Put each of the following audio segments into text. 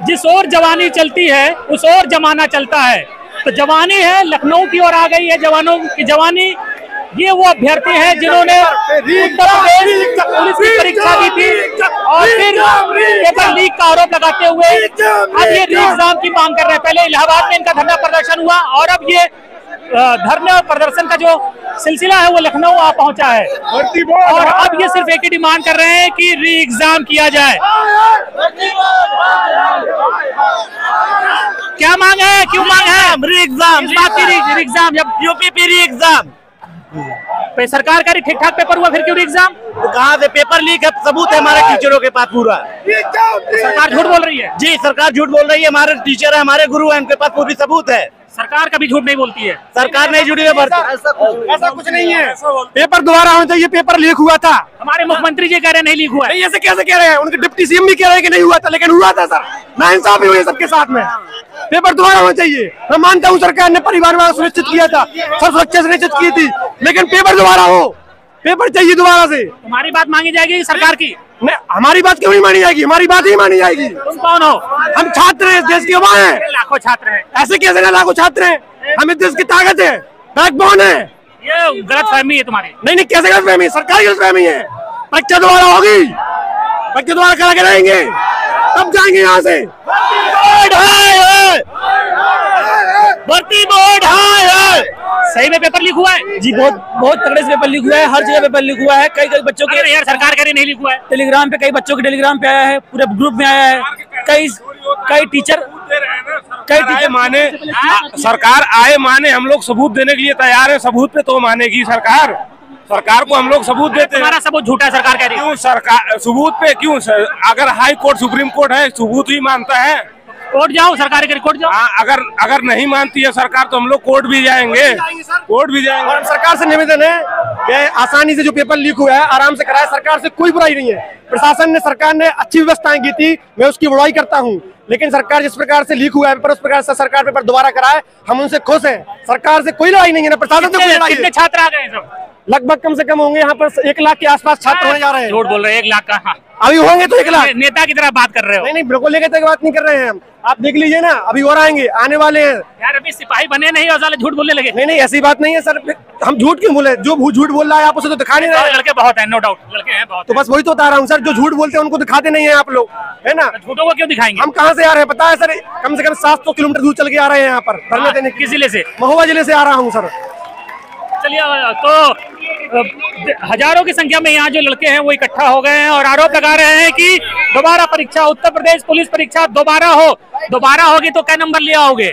जिस ओर जवानी चलती है उस ओर जमाना चलता है। तो जवानी है लखनऊ की ओर आ गई है, जवानों की जवानी। ये वो अभ्यर्थी हैं जिन्होंने उत्तर प्रदेश पुलिस की परीक्षा दी थी और फिर पेपर लीक का आरोप लगाते हुए अब ये री एग्जाम की मांग कर रहे हैं। पहले इलाहाबाद में इनका धरना प्रदर्शन हुआ और अब ये धरने और प्रदर्शन का जो सिलसिला है वो लखनऊ आ पहुंचा है और अब ये सिर्फ एक ही डिमांड कर रहे हैं कि री एग्जाम किया जाए। क्या मांग है, क्यों मांग है? री एग्जाम, री एग्जाम, जब यूपी री एग्जाम सरकार का ठीक ठाक पेपर हुआ फिर क्यों री एग्जाम? तो कहाँ से पेपर लीक है, सबूत है हमारे टीचरों के पास पूरा। सरकार झूठ बोल रही है। जी सरकार झूठ बोल रही है, हमारे टीचर है, हमारे गुरु है, उनके पास पूरी सबूत है। सरकार कभी झूठ नहीं बोलती है। सरकार नहीं जुड़ी है, ऐसा कुछ नहीं है। पेपर दोबारा होना चाहिए, पेपर लीक हुआ था। हमारे मुख्यमंत्री जी कह रहे हैं नहीं लीक हुआ है। ऐसे कैसे कह रहे हैं? उनके डिप्टी सीएम भी कह रहे हैं कि नहीं हुआ था, लेकिन हुआ था सर। नाइंसाफी हुई सबके साथ में। पेपर दोबारा होना चाहिए। मैं मानता हूँ सरकार ने परिवार सुनिश्चित किया था, सब सुरक्षा सुनिश्चित की थी, लेकिन पेपर दोबारा हो, पेपर चाहिए दोबारा से। तुम्हारी बात मांगी जाएगी सरकार की? नहीं, हमारी बात क्यों नहीं मानी जाएगी? हमारी बात ही मानी जाएगी। तुम कौन हो? हम छात्र हैं, देश के युवा हैं। लाखों छात्र हैं। ऐसे कैसे ना लाखों छात्र हैं? हमें देश की ताकत है, बैकबोन है। ये गलत फहमी है तुम्हारी। नहीं, कैसे गलत फहमी? सरकार की गलत फहमी है। परीक्षा दोबारा होगी, परीक्षा दोबारा करा के रहेंगे, तब जाएंगे यहाँ से। भर्ती बोर्ड है। सही में पेपर लीक हुआ है? जी बहुत तगड़े से पेपर लीक हुआ है, हर जगह पेपर लीक हुआ है। कई बच्चों के यार सरकार कह रही नहीं लीक हुआ है। टेलीग्राम पे, कई बच्चों के टेलीग्राम पे आया है, पूरे ग्रुप में आया है। कई टीचर माने, सरकार आए माने, हम लोग सबूत देने के लिए तैयार है। सबूत पे तो मानेगी सरकार। सरकार को हम लोग सबूत देते हैं। हमारा सबूत झूठा है, सरकार कह रही है। क्यों सरकार सबूत पे क्यों? अगर हाई कोर्ट सुप्रीम कोर्ट है, सबूत ही मानता है। कोर्ट जाओ, सरकार के कोर्ट जाओ। अगर नहीं मानती है सरकार तो हम लोग कोर्ट भी जाएंगे, कोर्ट भी जाएंगे। और सरकार से निवेदन है कि आसानी से जो पेपर लीक हुआ है आराम से कराए। सरकार से कोई बुराई नहीं है। प्रशासन ने, सरकार ने अच्छी व्यवस्थाएं की थी, मैं उसकी बुराई करता हूं, लेकिन सरकार जिस प्रकार से लीक हुआ है पेपर, उस प्रकार से सरकार पेपर दोबारा कराए, हम उनसे खुश हैं। सरकार से कोई लड़ाई नहीं है, ना प्रशासन से कोई लड़ाई। कितने छात्र आ गए सब? लगभग कम से कम होंगे यहाँ पर 1 लाख के आसपास छात्र होने जा रहे हैं। झूठ बोल रहे हैं, 1 लाख का? हाँ। अभी होंगे तो 1 लाख। नेता की तरह बात कर रहे हो। नहीं, बिल्कुल लेकर बात नहीं कर रहे हैं हम। आप देख लीजिए ना, अभी और आएंगे, आने वाले हैं यार। अभी सिपाही बने नहीं और साले झूठ बोलने लगे। नहीं, ऐसी बात नहीं है सर। हम झूठ क्यों बोले? जो झूठ बोल रहा है आप उसे तो दिखा नहीं रहे। लड़के बहुत हैं, नो डाउट लड़के हैं बहुत। तो बस वही तो बता रहा हूँ सर, जो झूठ बोलते हैं उनको दिखाते नहीं है आप लोग, है ना? झूठों को क्यों दिखाएंगे? हम कहाँ से आ रहे हैं पता है सर? कम से कम 700 किलोमीटर दूर चल के आ रहे हैं यहाँ पर धरना देने। किस जिले से? महुआ जिले से आ रहा हूँ सर। चलिए, तो हजारों की संख्या में यहाँ जो लड़के हैं वो इकट्ठा हो गए हैं और आरोप लगा रहे हैं कि दोबारा परीक्षा, उत्तर प्रदेश पुलिस परीक्षा दोबारा होगी तो क्या नंबर ले आओगे?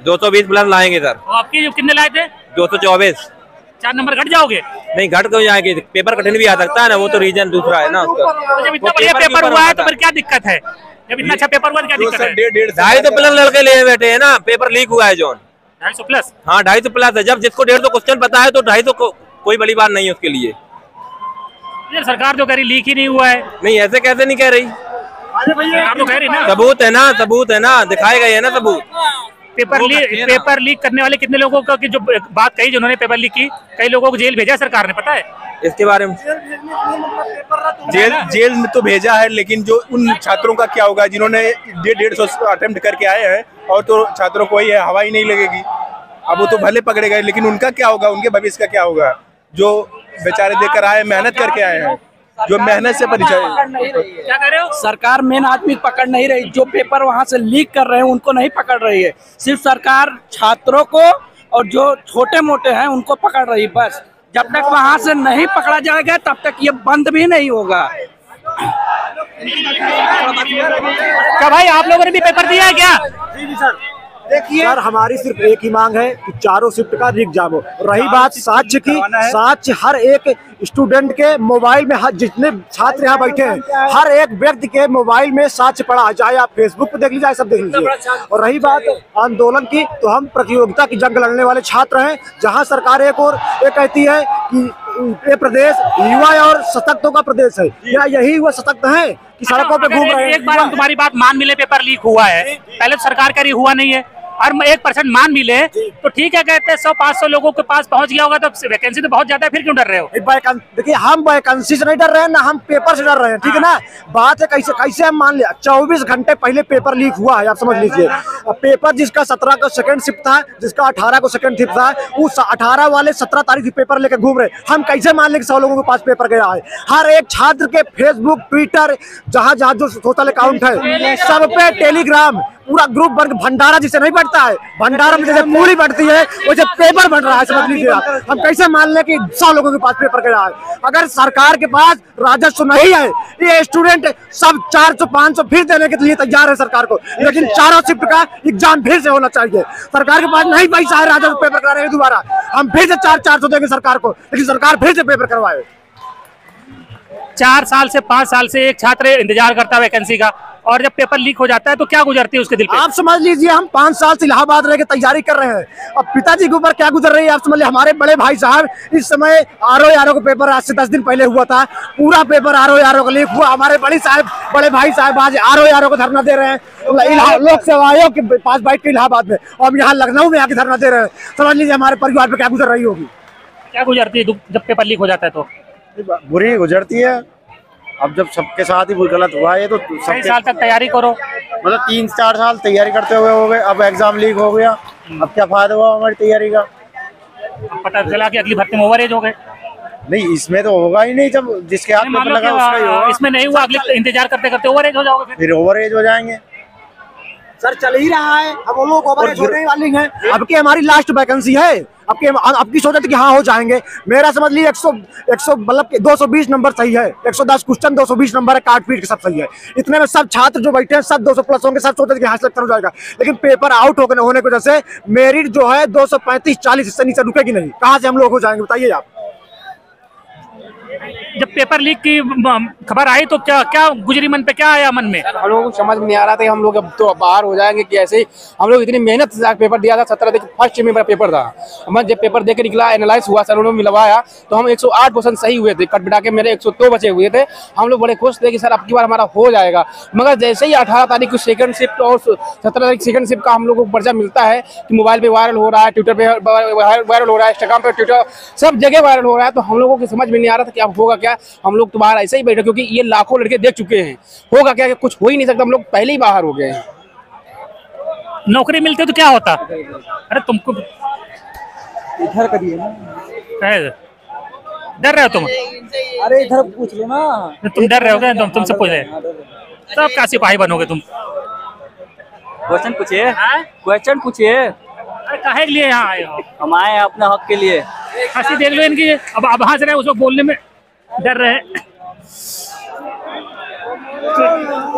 220 प्लस लाएंगे सर। आपकी जो कितने लाए थे? 224। 4 नंबर घट जाओगे? नहीं, घट क्यों जाएंगे? पेपर कठिन भी आ सकता है ना, वो तो रीजन दूसरा है ना उसका। तो जब इतना बढ़िया पेपर हुआ है तो फिर क्या दिक्कत है? जब इतना अच्छा पेपर हुआ तो क्या दिक्कत है? 250 प्लस लड़के ले बैठे है ना, पेपर लीक हुआ है जोन। 250 प्लस? हाँ 250 प्लस है। जब जिसको 150 क्वेश्चन पता है तो 250 कोई बड़ी बात नहीं है उसके लिए। सरकार तो कह रही लीक ही नहीं हुआ है। नहीं, ऐसे कैसे नहीं कह रही? सरकार तो कह रही ना, सबूत है ना, दिखाए गए है ना सबूत। पेपर लीक करने वाले कितने लोगों का की जो बात कही, जिन्होंने पेपर लीक की, कई लोगों को जेल भेजा सरकार ने, पता है इसके बारे में? जेल में तो भेजा है, लेकिन जो उन छात्रों का क्या होगा जिन्होंने 150 अटेम्प्ट करके आए हैं और तो छात्रों को ही हवा ही नहीं लगेगी। अब वो तो भले पकड़े गए, लेकिन उनका क्या होगा? उनके भविष्य का क्या होगा? जो बेचारे देकर आए, मेहनत करके आए हैं, जो मेहनत से परिचय। क्या कह रहे हो? सरकार मेन आदमी पकड़ नहीं रही, जो पेपर वहाँ से लीक कर रहे हैं उनको नहीं पकड़ रही है। सिर्फ सरकार छात्रों को और जो छोटे मोटे हैं उनको पकड़ रही। बस जब तक वहाँ से नहीं पकड़ा जाएगा तब तक ये बंद भी नहीं होगा। क्या भाई आप लोगों ने भी पेपर दिया है क्या? जी सर। देखिए सर, हमारी सिर्फ एक ही मांग है कि चारों शिफ्ट का री एग्जाम हो। रही बात साक्ष्य की, साक्ष्य हर एक स्टूडेंट के मोबाइल में, जितने छात्र यहाँ बैठे हैं हर एक व्यक्ति के मोबाइल में साक्ष्य पड़ा, चाहे आप फेसबुक पे देख लीजिए, सब देख लीजिए। और रही बात आंदोलन की, तो हम प्रतियोगिता की जंग लड़ने वाले छात्र हैं। जहाँ सरकार एक और ये कहती है कि ये प्रदेश युवा और सशक्तों का प्रदेश है, क्या यही हुआ सशक्त है कि सड़कों पे घूम रहे हैं? एक बार हम तुम्हारी बात मान मिले, पेपर लीक हुआ है, पहले तो सरकार कह रही हुआ नहीं है, और 1% मान भी ले तो ठीक है, कहते हैं 100-500 लोगों के पास पहुंच गया होगा तो वैकेंसी तो बहुत ज्यादा है, फिर क्यों डर रहे हो? देखिए, हम वैकेंसी से नहीं डर रहे हैं ना, हम पेपर से डर रहे हैं, ठीक है ना। बात है कैसे कैसे हम मान लिया 24 घंटे पहले पेपर लीक हुआ है, आप समझ लीजिए। पेपर जिसका 17 को सेकंड शिफ्ट था, जिसका 18 को सेकंड शिफ्ट था, उस 18 वाले 17 तारीख पेपर लेकर घूम रहे। हम कैसे मान लें कि 100 लोगों के पास पेपर गया है? हर एक छात्र के फेसबुक, ट्विटर, जहाँ जहाँ जो सोशल अकाउंट है, सब पे टेलीग्राम पूरा ग्रुप बन, भंडारा जिसे नहीं बढ़ता है, भंडारा में जैसे पूरी बढ़ती है वैसे पेपर बन रहा है, समझ लीजिए आप। हम कैसे मान लें कि 100 लोगों के पास पेपर गया है? अगर सरकार के पास राजस्व नहीं है, ये स्टूडेंट सब 400-500 फिर देने के लिए तैयार है सरकार को, लेकिन चारों शिफ्ट का एग्जाम फिर से होना चाहिए। सरकार के पास नहीं पैसा है राजस्व पेपर कराने के, दोबारा हम फिर से 400 देंगे सरकार को, लेकिन सरकार फिर से पेपर करवाए। 4 साल से 5 साल से एक छात्र इंतजार करता है वैकेंसी का, और जब पेपर लीक हो जाता है तो क्या गुजरती है उसके दिल पे? आप समझ लीजिए, हम 5 साल से इलाहाबाद रह के तैयारी कर रहे हैं। अब पिताजी के ऊपर क्या गुजर रही है आप समझ लीजिए। हमारे बड़े भाई साहब इस समय आरओ का पेपर आज से 10 दिन पहले हुआ था, पूरा पेपर आरओ का लीक हुआ। हमारे बड़े भाई साहब आज आरओ को धरना दे रहे हैं लोक सेवा आयोग के पास बैठ के इलाहाबाद में, और हम यहाँ लखनऊ में आके धरना दे रहे हैं। समझ लीजिए हमारे परिवार पे क्या गुजर रही होगी। क्या गुजरती है जब पेपर लीक हो जाता है? तो बुरी गुजरती है। अब जब सबके साथ ही गलत हुआ है तो कई साल तक तैयारी करो, मतलब 3-4 साल तैयारी करते हुए हो गए, अब एग्जाम लीक हो गया, अब क्या फायदा हुआ हमारी तैयारी का? पता चला कि अगली भर्ती में ओवरेज हो गए। नहीं, इसमें तो होगा ही नहीं, जब जिसके हाथ में लगा उसका ही होगा। इसमें नहीं हुआ, अगले इंतजार करते करते ओवरेज हो जाओगे, फिर ओवरेज हो जाएंगे। सर चल ही रहा है, अब वो लोग ओवरेज होने वाली हैं। अब की हमारी लास्ट वैकेंसी है, आपकी सोचा थी कि हाँ हो जाएंगे। मेरा समझ लीजिए 100 मतलब 220 नंबर सही है, 110 क्वेश्चन 220 नंबर है, काट पीट के सब सही है। इतने में सब छात्र जो बैठे हैं सब 200 प्लस होंगे, सब सोचते थे कि हाँ सिलेक्शन हो जाएगा, लेकिन पेपर आउट होने की वजह से मेरिट जो है 235-40 इससे नीचे रुकेगी नहीं। कहाँ से हम लोग हो जाएंगे बताइए आप? जब पेपर लीक की खबर आई तो क्या गुजरी मन पे, क्या आया मन में? हम लोगों को समझ में नहीं आ रहा था, हम लोग अब तो बाहर हो जाएंगे कि ऐसे ही। हम लोग इतनी मेहनत से पेपर दिया था, 17 तारीख फर्स्ट में पेपर था। मैं जब पेपर देकर निकला, एनालाइज हुआ, सर उन्होंने मिलवाया तो हम 108% सही हुए थे, कट बिटा के मेरे 102 बचे हुए थे। हम लोग बड़े खुश थे कि सर अब की बार हमारा हो जाएगा। मगर जैसे ही 18 तारीख को सेकंड शिफ्ट और 17 तारीख सेकंड शिफ्ट का हम लोग को पर्चा मिलता है कि मोबाइल पे वायरल हो रहा है, ट्विटर पे वायरल हो रहा है, इंस्टाग्राम पे, ट्विटर सब जगह वायरल हो रहा है, तो हम लोगों को समझ में नहीं आ रहा था कि अब होगा क्या। हम लोग तो बाहर ऐसे ही बैठे, क्योंकि ये लाखों लड़के देख चुके हैं, होगा क्या, कुछ हो ही नहीं सकता। हम लोग पहले ही बाहर हो गए हैं। नौकरी मिलती तो क्या होता? अरे तुमको इधर करिए ना, डर रहे हो तुम? अरे इधर पूछ लो ना, तुम डर रहे हो क्या? तुमसे पूछ रहे सब का सिपाही बनोगे तुम? क्वेश्चन पूछिए, क्वेश्चन पूछिए। अरे काहे के लिए यहाँ आए हो? हम आए हैं अपने हक के लिए। हंसी देख लो इनकी, अब हंस रहे हैं, उसको बोलने में डर रहे हैं।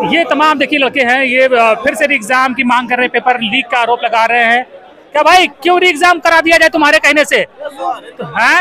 ये तमाम देखिए लड़के हैं, ये फिर से एग्जाम की मांग कर रहे हैं, पेपर लीक का आरोप लगा रहे हैं। क्या भाई क्यों एग्जाम करा दिया जाए तुम्हारे कहने से? हैं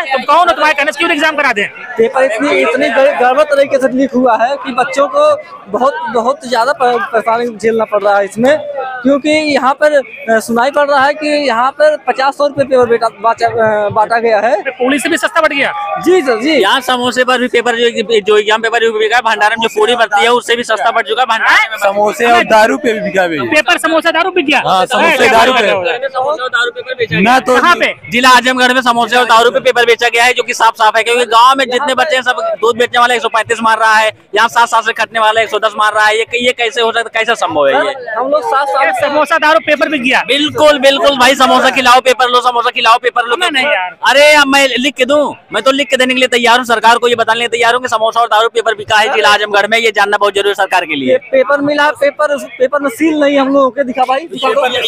तुम कौन हो, तुम्हारे कहने से क्यों एग्जाम करा दें? पेपर इतनी गड़बड़ तरीके से लीक हुआ है कि बच्चों को बहुत ज्यादा परेशानी झेलना पड़ रहा है इसमें, क्योंकि यहाँ पर सुनाई पड़ रहा है कि यहाँ पर 50-100 रुपए पेपर बांटा गया है। पुलिस से भी सस्ता बढ़ गया? जी सर जी। यहाँ समोसे पर भी पेपर जो एग्जाम पेपर भी बिका है, भंडारण जो पूरी भर्ती है उससे भी सस्ता बढ़ चुका है। भंडारण समोसे और दारू पे भी बिका। पेपर समोसा दारू बिक गया? हाँ, समोसे दारू पे दारू पेपर बेचा ना तो कहाँ पे? जिला आजमगढ़ में समोसे और दारू पे पेपर बेचा गया है, जो कि साफ है, क्योंकि गांव में जितने बच्चे हैं सब दूध बेचने वाला 135 मार रहा है, यहाँ 7 साल से खटने वाला 110 मार रहा है। ये कैसे हो सकता, कैसे संभव है? ये हम लोग 7 साल समोसा दारू पेपर बिक गया? बिल्कुल भाई, समोसा खिलाओ पेपर लो, समोसा खिलाओ पेपर लो। नहीं यार, अरे अब मैं लिख के दूं? मैं तो लिख के देने के लिए तैयार हूँ, सरकार को ये बताने के लिए तैयार हूँ कि समोसा और दारू पेपर बिका है जिला आजमगढ़ में। ये जानना बहुत जरूरी है सरकार के लिए। पेपर मिला, पेपर में सील नहीं, हम लोग के दिखा भाई।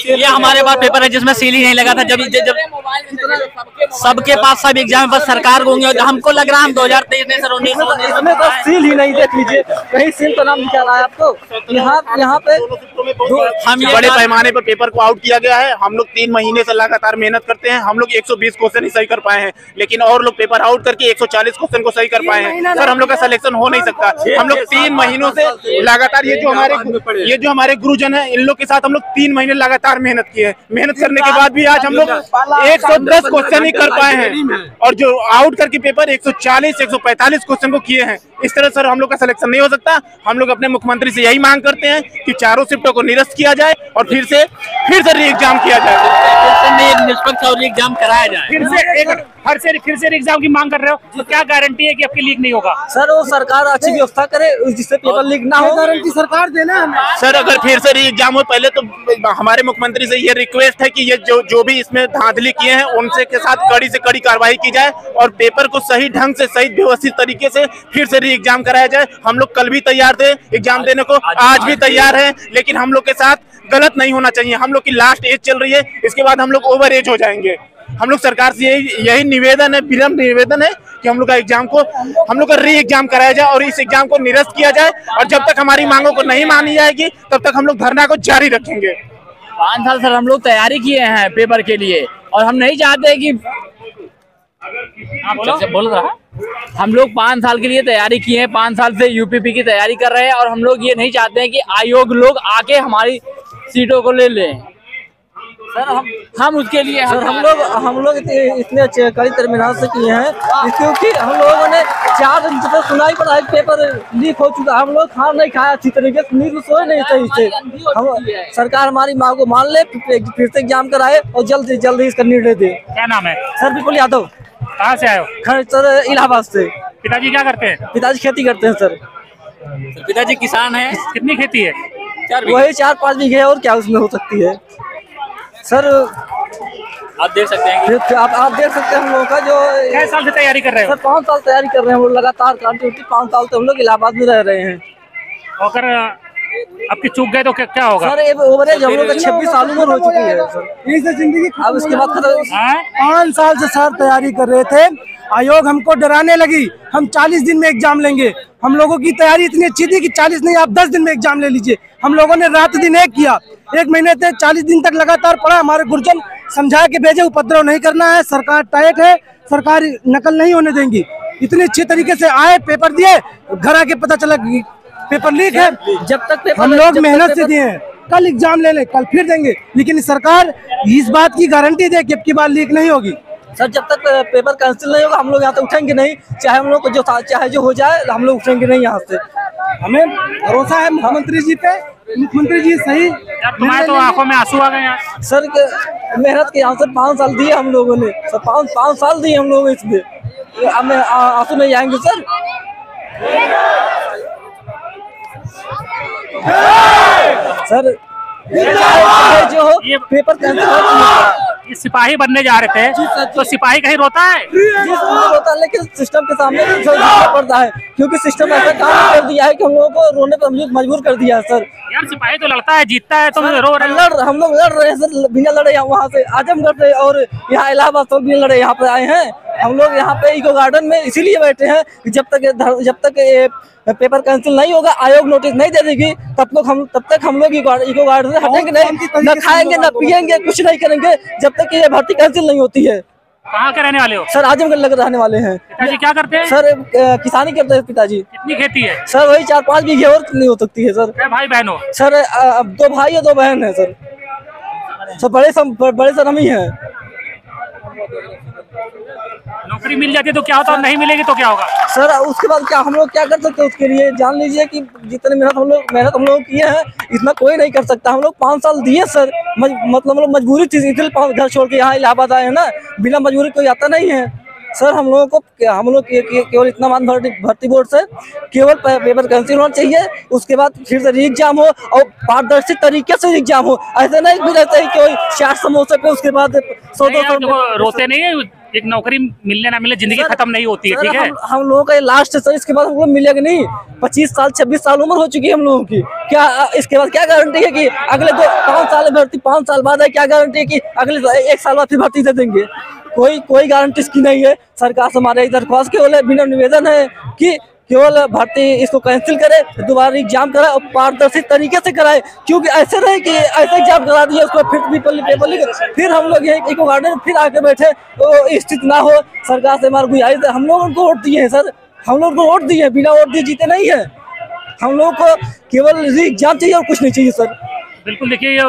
ये हमारे पास पेपर है जिसमें सील ही नहीं लगा था। जब सबके पास सब एग्जाम बस सरकार होंगे, हमको लग रहा है हम 2023 नहीं सर 19 इसमें बस सील ही नहीं, देख लीजिए कहीं सील का नाम निकाल रहा है आपको। यहाँ पे हम बड़े पैमाने पर पेपर को आउट किया गया है। हम लोग 3 महीने से लगातार मेहनत करते हैं, हम लोग 120 क्वेश्चन ही सही कर पाए हैं, लेकिन और लोग पेपर आउट करके 140 क्वेश्चन को सही कर पाए हैं। सर हम लोग का सिलेक्शन हो नहीं सकता। हम लोग 3 महीनों से लगातार, ये जो हमारे गुरुजन है, इन लोग के साथ हम लोग 3 महीने लगातार मेहनत की है। मेहनत करने के बाद भी आज हम लोग 110 क्वेश्चन ही कर पाए हैं, और जो आउट करके पेपर 140-145 क्वेश्चन को किए हैं। इस तरह सर हम लोग का सिलेक्शन नहीं हो सकता। हम लोग अपने मुख्यमंत्री से यही मांग करते हैं कि चारों शिफ्टों को निरस्त किया जाए और फिर से री एग्जाम किया जाए, निष्पक्ष और एग्जाम कराया जाए। फिर से एग्जाम की मांग कर रहे हो, तो क्या गारंटी है कि आपकी लीक नहीं होगा? सर वो सरकार अच्छी व्यवस्था करे जिससे पेपर लीक ना हो, गारंटी सरकार देना हमें। सर अगर फिर से री एग्जाम हो, पहले तो हमारे मुख्यमंत्री से ये रिक्वेस्ट है कि ये जो भी इसमें धांधली किए हैं उनसे के साथ कड़ी से कड़ी कार्रवाई की जाए और पेपर को सही ढंग से सही व्यवस्थित तरीके से फिर से री एग्जाम कराया जाए। हम लोग कल भी तैयार थे एग्जाम देने को, आज भी तैयार हैं, लेकिन हम लोग के साथ गलत नहीं होना चाहिए। हम लोग की लास्ट एज चल रही है, इसके बाद हम लोग ओवर एज हो जाएंगे। हम लोग सरकार से यही निवेदन है, विनम्र निवेदन है कि हम लोग का री एग्जाम कराया जाए और इस एग्जाम को निरस्त किया जाए। और जब तक हमारी मांगों को नहीं मानी जाएगी तब तक हम लोग धरना को जारी रखेंगे। 5 साल सर हम लोग तैयारी किए हैं पेपर के लिए और हम नहीं चाहते कि बोल रहा हम लोग 5 साल के लिए तैयारी किए हैं, 5 साल से यूपीपी की तैयारी कर रहे हैं और हम लोग ये नहीं चाहते हैं कि आयोग लोग आके हमारी सीटों को ले लें। सर हम उसके लिए सर हम लोग इतने अच्छे कड़ी तरह से किए हैं क्योंकि हम लोगों ने 4 दिन से सुनाई पड़ा है पेपर लीक हो चुका। हम लोग खाना नहीं खाया अच्छी तरीके से, नींद सोए नहीं सही से। हम सरकार हमारी मांग को मान ले, फिर से एग्जाम कराए और जल्द इसका निर्णय दे। क्या नाम है? सर विपुल यादव। कहाँ से आए हो? सर इलाहाबाद से। पिताजी क्या करते हैं? पिताजी खेती करते हैं सर। पिताजी किसान है। कितनी खेती है? वही 4-5 बीघे और क्या उसमें हो सकती है सर। आप देख सकते हैं आप देख सकते हैं हम लोगों का जो कितने साल से तैयारी कर रहे हो? सर 5 साल तैयारी कर रहे हैं हम लोग लगातार, 5 साल से हम लोग इलाहाबाद में रह रहे हैं। अगर आपकी चूक गए तो क्या होगा? सर ओवरेज हम लोग का 26 साल उम्र हो चुकी है सर। इसे जिंदगी अब इसके बाद 5 साल से सर तैयारी कर रहे थे, आयोग हमको डराने लगी हम 40 दिन में एग्जाम लेंगे। हम लोगों की तैयारी इतनी अच्छी थी कि 40 नहीं आप 10 दिन में एग्जाम ले लीजिए। हम लोगों ने रात दिन एक किया, 1 महीने से 40 दिन तक लगातार पढ़ा। हमारे गुरुजन समझा के भेजे उपद्रव नहीं करना है, सरकार टाइट है, सरकार नकल नहीं होने देंगी। इतने अच्छे तरीके से आए, पेपर दिए, घर आके पता चला पेपर लीक है। जब तक हम लोग मेहनत से दिए हैं, कल एग्जाम ले लें, कल फिर देंगे, लेकिन सरकार इस बात की गारंटी दे कि अब की बार लीक नहीं होगी। सर जब तक पेपर कैंसिल नहीं होगा हम लोग यहाँ से उठेंगे नहीं, चाहे हम लोग को चाहे जो हो जाए, हम लोग उठेंगे नहीं यहाँ से। हमें भरोसा है मुख्यमंत्री जी पे, मुख्यमंत्री जी सही। तुम्हारे तो आंखों में आंसू आ गए यार। सर मेहनत के यहाँ से 5 साल दिए हम लोगों ने सर, 5 साल दिए हम लोग इसमें, हमें आंसू नहीं आएंगे सर। सर जो ये पेपर कैंसिल हो चुका, ये सिपाही बनने जा रहे थे तो सिपाही कहीं रोता है? रोता है, लेकिन सिस्टम के सामने झुकना पड़ता है क्योंकि सिस्टम ऐसा काम कर दिया है कि हम लोगों को रोने पर मजबूर कर दिया है सर। यार सिपाही तो लड़ता है, जीतता है, तुम रो रहे हो। हम लोग लड़ रहे हैं सर, बिना लड़े वहाँ से आजमगढ़ से और यहाँ इलाहाबाद से बिना लड़े यहाँ पे आए हैं। हम लोग यहाँ पे इको गार्डन में इसीलिए बैठे हैं कि जब तक पेपर कैंसिल नहीं होगा, आयोग नोटिस नहीं दे देगी, तब तक हम लोग इको गार्डन से हटेंगे नहीं, न खाएंगे न पियेंगे, कुछ नहीं करेंगे जब तक ये भर्ती कैंसिल नहीं होती है। कहाँ के रहने वाले हो? सर आजमगढ़ लग रहने वाले हैं। पिताजी क्या करते हैं? सर किसानी करते हैं पिताजी। कितनी खेती है? सर वही 4-5 बीघे और नहीं हो सकती है सर। क्या भाई बहन हो? सर 2 भाई और 2 बहन है सर। बड़े सर हम ही हैं। नौकरी मिल जाती है तो क्या होता है, नहीं मिलेगी तो क्या होगा? सर उसके बाद क्या हम लोग क्या कर सकते हैं उसके लिए? जान लीजिए कि जितने मेहनत हम लोग किए हैं इतना कोई नहीं कर सकता। हम लोग 5 साल दिए सर, मतलब हम लोग मजबूरी थी, इसलिए घर छोड़ के यहाँ इलाहाबाद आए हैं ना, बिना मजबूरी कोई आता नहीं है सर। हम लोग केवल इतना मान भर्ती बोर्ड से केवल पेपर कैंसिल होना चाहिए, उसके बाद फिर से री एग्जाम हो और पारदर्शी तरीके से एग्जाम हो। ऐसे नहीं भी रहता है कोई 4 समोसे पे उसके बाद 100-200 रोते नहीं है। एक नौकरी मिलने ना मिले जिंदगी खत्म नहीं होती है, ठीक है? हम लोगों का लास्ट है सर, इसके बाद हमको मिलेगा नहीं। 25 साल 26 साल उम्र हो चुकी है हम लोगों की, क्या इसके बाद क्या गारंटी है कि अगले 5 साल भर्ती 5 साल बाद है? क्या गारंटी है कि अगले 1 साल बाद फिर भर्ती दे देंगे? कोई गारंटी इसकी नहीं है। सरकार से हमारे दरख्वास्त केवल बिना निवेदन है कि केवल भर्ती इसको कैंसिल करे, दोबारा एग्जाम कराए और पारदर्शी तरीके से कराए, क्योंकि ऐसे नहीं कि ऐसे एग्जाम करा दिए उसको पेपर लिख फिर हम लोग यही इको गार्डन फिर आके बैठे तो स्थिति ना हो। सरकार से हमारी गुजारिश है, हम लोग उनको वोट दिए हैं सर, हम लोग को वोट दिए, बिना वोट दिए जीते नहीं है। हम लोग को केवल एग्जाम चाहिए और कुछ नहीं चाहिए सर। बिल्कुल, देखिए ये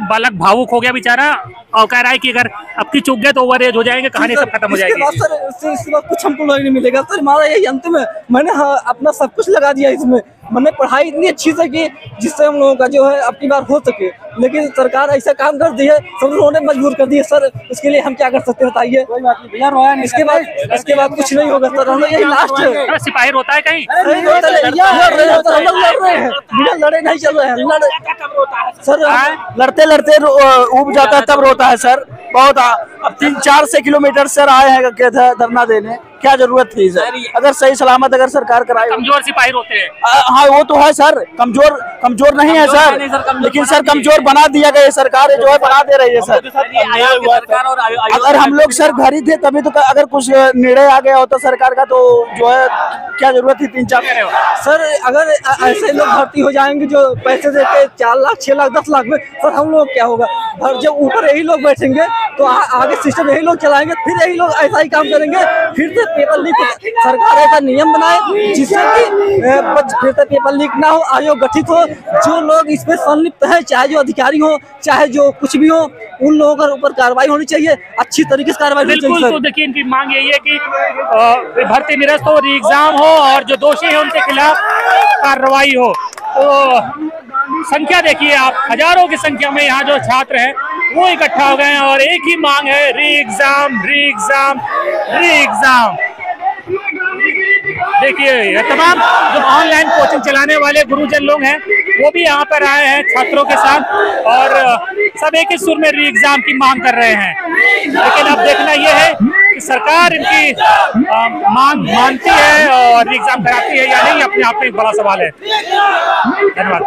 बालक भावुक हो गया बेचारा और कह रहा है कि अगर अब की चूक गए तो ओवर एज हो जाएंगे, कहानी सब खत्म हो जाएगी। सर इसके बाद कुछ हमको नहीं मिलेगा सर, हमारा यही अंतिम है। मैंने अपना सब कुछ लगा दिया इसमें, हमने पढ़ाई इतनी अच्छी से की जिससे हम लोगों का जो है अपनी बार हो सके, लेकिन सरकार ऐसा काम कर दी है, सब लोगों ने मजबूर कर दी है सर। उसके लिए हम क्या कर सकते हैं बताइए? इसके बाद कुछ नहीं होगा सर, हम लोग यही लास्ट है। सिपाही रोता है कहीं? हम लोग लड़ रहे हैं, बिना लड़े नहीं चल रहे हैं सर। लड़ते लड़ते उब जाता है तब रोता है सर। बहुत अब 3-4 से किलोमीटर सर आए हैं धरना देने, क्या जरूरत थी सर? अगर सही सलामत अगर सरकार कराए। कमजोर सिपाही रोते हैं। हाँ वो तो है सर, कमजोर नहीं है सर, लेकिन सर कमजोर बना दिया गया सरकार जो है, बना दे रही है सर। अगर हम लोग सर घर ही थे तभी तो, अगर कुछ निर्णय आ गया होता सरकार का तो जो है क्या जरूरत थी 3-4 सर। अगर ऐसे लोग भर्ती हो जाएंगे जो पैसे देके 4 लाख 6 लाख 10 लाख में, सर हम लोग क्या होगा? जब ऊपर यही लोग बैठेंगे तो आगे सिस्टम यही लोग चलाएंगे, फिर यही लोग ऐसा ही काम करेंगे, फिर से पेपर लीक। सरकार ऐसा नियम बनाए जिससे कि फिर से पेपर लीक ना हो, आयोग गठित हो। जो लोग इसमें संलिप्त हैं, चाहे जो अधिकारी हो चाहे जो कुछ भी हो, उन लोगों के ऊपर कार्रवाई होनी चाहिए, अच्छी तरीके से कार्रवाई होनी चाहिए। बिल्कुल, तो देखिए इनकी मांग यही है कि भर्ती निरस्त हो, री एग्जाम हो और जो दोषी है उनके खिलाफ कार्रवाई हो। तो संख्या देखिए आप, हजारों की संख्या में यहाँ जो छात्र हैं वो इकट्ठा हो गए हैं और एक ही मांग है, री एग्जाम, री एग्जाम, री एग्जाम। देखिए ये तमाम जो ऑनलाइन कोचिंग चलाने वाले गुरुजन लोग हैं वो भी यहाँ पर आए हैं छात्रों के साथ और सब एक ही सुर में री एग्जाम की मांग कर रहे हैं। लेकिन अब देखना यह है कि सरकार इनकी मांग मानती है और री एग्जाम कराती है या नहीं, अपने आप में एक बड़ा सवाल है। धन्यवाद।